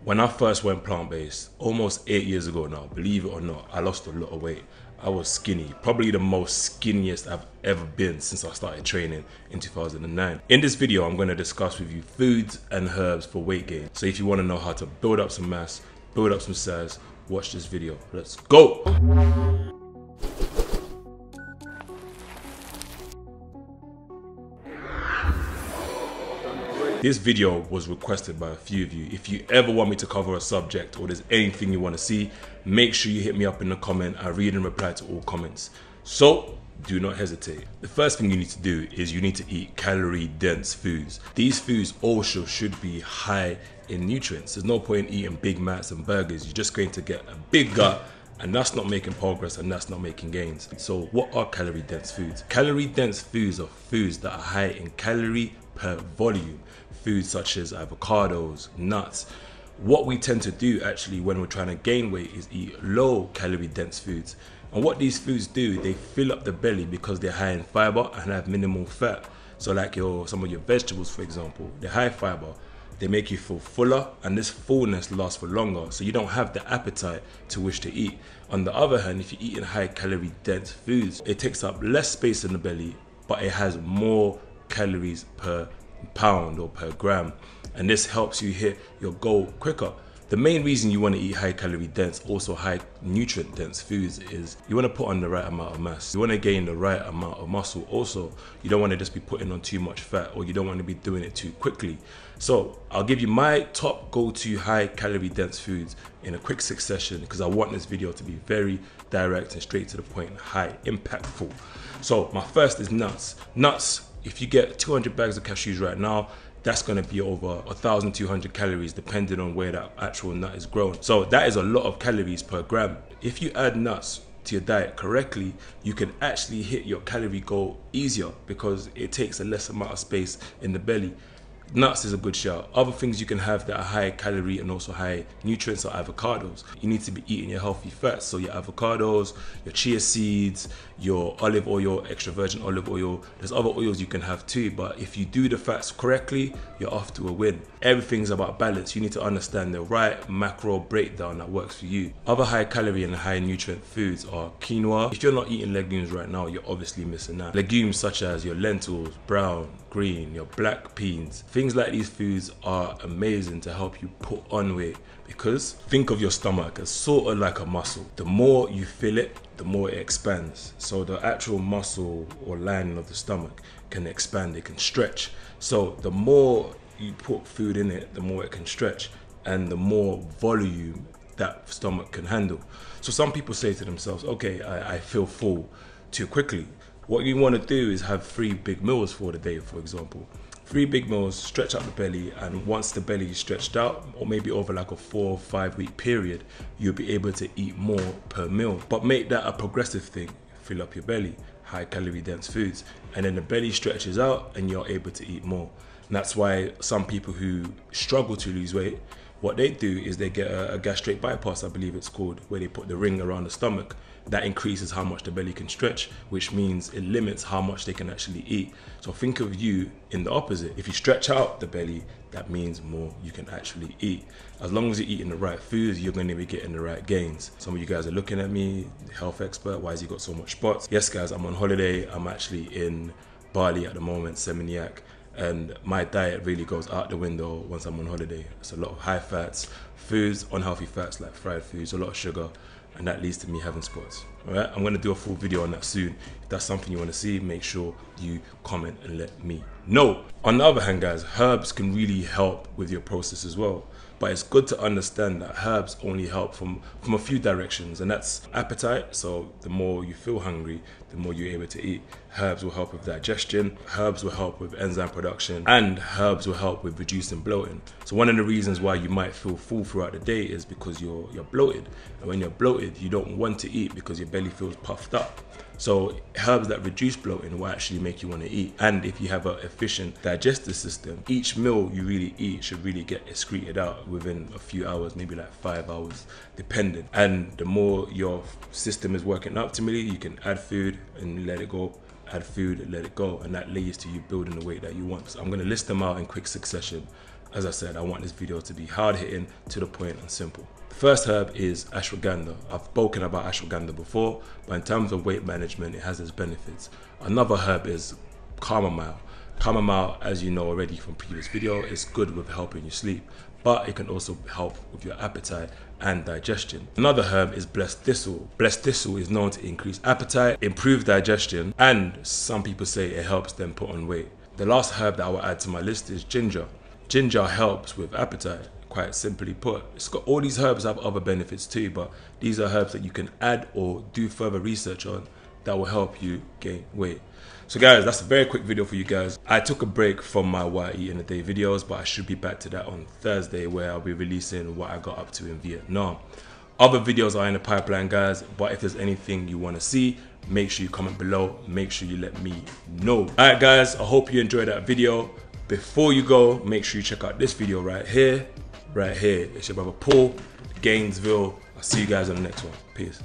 When I first went plant-based, almost 8 years ago now, believe it or not, I lost a lot of weight. I was skinny, probably the most skinniest I've ever been since I started training in 2009. In this video, I'm going to discuss with you foods and herbs for weight gain. So if you want to know how to build up some mass, build up some size, watch this video. Let's go! This video was requested by a few of you. If you ever want me to cover a subject or there's anything you want to see, make sure you hit me up in the comment. I read and reply to all comments. So do not hesitate. The first thing you need to do is you need to eat calorie dense foods. These foods also should be high in nutrients. There's no point in eating Big Macs and burgers. You're just going to get a big gut, and that's not making progress and that's not making gains. So what are calorie dense foods? Calorie dense foods are foods that are high in calorie per volume. Foods such as avocados, nuts. What we tend to do actually when we're trying to gain weight is eat low calorie dense foods. And what these foods do, they fill up the belly because they're high in fiber and have minimal fat. So like some of your vegetables, for example, they're high fiber. They make you feel fuller, and this fullness lasts for longer, so you don't have the appetite to wish to eat. On the other hand, if you're eating high calorie dense foods, it takes up less space in the belly, but it has more calories per pound or per gram, and this helps you hit your goal quicker. The main reason you want to eat high calorie dense, also high nutrient dense foods is you want to put on the right amount of mass. You want to gain the right amount of muscle also. You don't want to just be putting on too much fat, or you don't want to be doing it too quickly. So I'll give you my top go-to high calorie dense foods in a quick succession because I want this video to be very direct and straight to the point, high impactful. So my first is nuts. Nuts, if you get 200 bags of cashews right now, that's going to be over 1,200 calories depending on where that actual nut is grown. So that is a lot of calories per gram. If you add nuts to your diet correctly, you can actually hit your calorie goal easier because it takes a less amount of space in the belly. Nuts is a good shout. Other things you can have that are high calorie and also high nutrients are avocados. You need to be eating your healthy fats, so your avocados, your chia seeds, your olive oil, extra virgin olive oil. There's other oils you can have too, but if you do the fats correctly, you're off to a win. Everything's about balance. You need to understand the right macro breakdown that works for you. Other high calorie and high nutrient foods are quinoa. If you're not eating legumes right now, you're obviously missing out. Legumes such as your lentils, brown, green, your black beans. Things like these foods are amazing to help you put on weight because think of your stomach as sort of like a muscle. The more you fill it, the more it expands. So the actual muscle or lining of the stomach can expand, it can stretch. So the more you put food in it, the more it can stretch and the more volume that stomach can handle. So some people say to themselves, okay, I feel full too quickly. What you want to do is have 3 big meals for the day, for example. 3 big meals, stretch out the belly, and once the belly is stretched out, or maybe over like a 4 or 5 week period, you'll be able to eat more per meal. But make that a progressive thing. Fill up your belly, high calorie dense foods, and then the belly stretches out and you're able to eat more. And that's why some people who struggle to lose weight, what they do is they get a gastric bypass, I believe it's called, where they put the ring around the stomach. That increases how much the belly can stretch, which means it limits how much they can actually eat. So think of you in the opposite. If you stretch out the belly, that means more you can actually eat. As long as you're eating the right foods, you're going to be getting the right gains. Some of you guys are looking at me, health expert, why has he got so much spots? Yes guys, I'm on holiday. I'm actually in Bali at the moment, Seminyak. And my diet really goes out the window once I'm on holiday. It's a lot of high fats, foods, unhealthy fats like fried foods, a lot of sugar, and that leads to me having spots. All right, I'm going to do a full video on that soon. If that's something you want to see, make sure you comment and let me know. On the other hand, guys, herbs can really help with your process as well. But it's good to understand that herbs only help from a few directions, and that's appetite. So the more you feel hungry, the more you're able to eat. Herbs will help with digestion, herbs will help with enzyme production, and herbs will help with reducing bloating. So one of the reasons why you might feel full throughout the day is because you're bloated. And when you're bloated, you don't want to eat because your belly feels puffed up. So herbs that reduce bloating will actually make you want to eat. And if you have an efficient digestive system, each meal you really eat should really get excreted out within a few hours, maybe like 5 hours, depending. And the more your system is working optimally, you can add food and let it go, add food and let it go. And that leads to you building the weight that you want. So I'm going to list them out in quick succession. as I said, I want this video to be hard hitting, to the point, and simple. The first herb is ashwagandha. I've spoken about ashwagandha before, but in terms of weight management, it has its benefits. Another herb is chamomile. Chamomile, as you know already from previous video, is good with helping you sleep, but it can also help with your appetite and digestion. Another herb is blessed thistle. Blessed thistle is known to increase appetite, improve digestion, and some people say it helps them put on weight. The last herb that I will add to my list is ginger. Ginger helps with appetite, quite simply put. It's got all these herbs have other benefits too, but these are herbs that you can add or do further research on that will help you gain weight. So guys, that's a very quick video for you guys. I took a break from my what I eat in a day videos, but I should be back to that on Thursday, where I'll be releasing what I got up to in Vietnam. Other videos are in the pipeline, guys, but if there's anything you want to see, make sure you comment below. Make sure you let me know. All right, guys, I hope you enjoyed that video. Before you go, make sure you check out this video right here. Right here. It's your brother Paul, Gainesville. I'll see you guys on the next one. Peace.